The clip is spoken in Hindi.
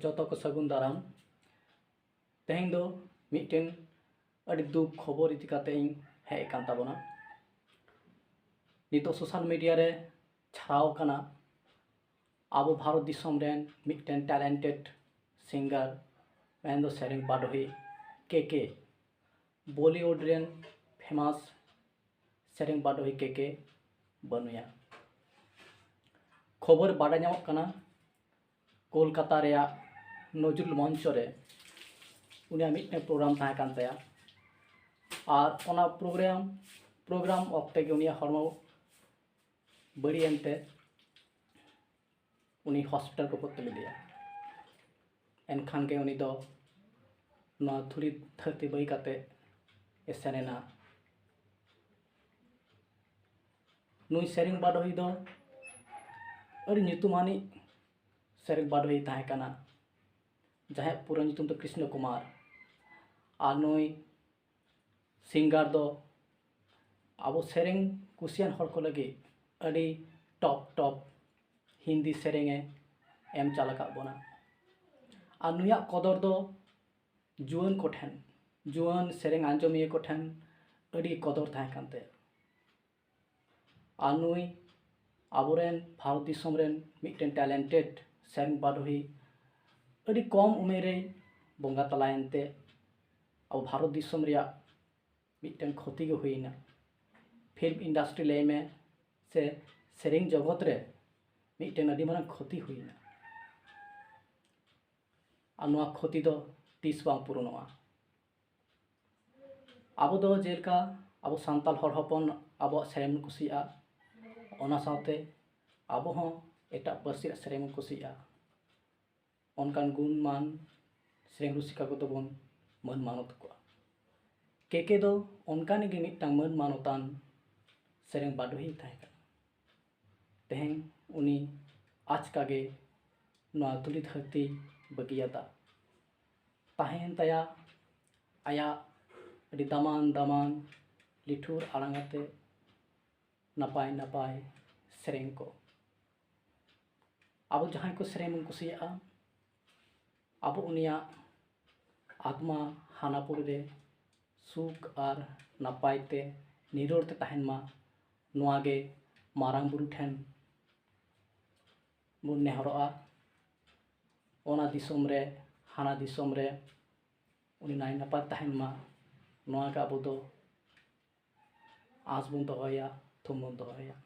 जोतो को सगुन दाराम तेहें दो मिट्टेन अड़ी दुख खबर इदी काते इन हेज कान ताबोना नितो सोशल मीडिया रे छाड़ाव काना आबो भारत दिसम रेन मिट्टेन टैलेंटेड सिंगर मेन दो सेरेंग बाडोही के बॉलीवुड रेन फेमस सेरेंग बाडोही के बनुया खबर बाडा ᱧᱟᱢᱚᱜ ᱠᱟᱱᱟ कोलकाता ᱨᱮᱭᱟᱜ नजरुल मंच रे उनिया मिट्टेन प्रोग्राम ताहे कान ताया और ओना प्रोग्राम ऑक्टे के उनिया हरमो बड़ी एनते उनी हॉस्पिटल को भर्ती लेदिया एनखान के उनी दो ना थोड़ी धरती बई काते एसेनेना नुई सेरिंग बाडोही दो अड़ी ᱧᱩᱛᱩᱢᱟᱱᱤ सेरेंग बाडोही ताहे काना जहाँ पूरा ᱧᱩᱛᱩᱢ दो कृष्ण कुमार और नुई सिंगर दो आबो सेरेंग कुसियान हर को लगे अड़ी टॉप हिंदी सेरेंग एम चालका बोना और नुया कदर दो जुआन कोठेन जुआन सेरेंग आंजमिया कोठेन अड़ी कदर ताहे कानते और नुई आबोरेन भारत दिसम रेन मिट्टेन टैलेंटेड सेरेंग बाडोही अड़ी कम उमेरे बंगा तलायनते अब भारत दिसम रिया मिट्टेन क्षति गे हुईना फिल्म इंडस्ट्री ले में से सेरेंग जगत रे मिट्टेन अड़ी मारांग क्षति हुईना और नोआ क्षति दो तीस बांग पूरणोआ आबो दो जेलका आबो सांताल हर हपन आबो सेरेंग कुसिया ओना साथे आबो हों एटा पार्सी सेरेंग कुसिया ओनकान गुण मान सेरेंग रुसिका को तो बोन मन मानत को के दो ओनकान गे मिट्टांग मन मानतान सेरेंग बाडोही ताहे काना तेहें उनी आचका गे नोआ तुली धरती बगियादा ताहेन ताया आया अड़ी दामान लिठुर आड़ांगाते नपाय सेरेंग को अब जहाँ को सेरेंग कुसिया अब उनिया आत्मा हानापुर रे सुख और नपायते निरोड़ते ताहेन मा नोआगे मारांग बुरु ठेन बुन नेहरोआ ओना दिसम रे हाना दिसम रे उनी नाय नपाय ताहेन मा नोआगे आबो दो आस बुन दोहया थुम बुन दोहया।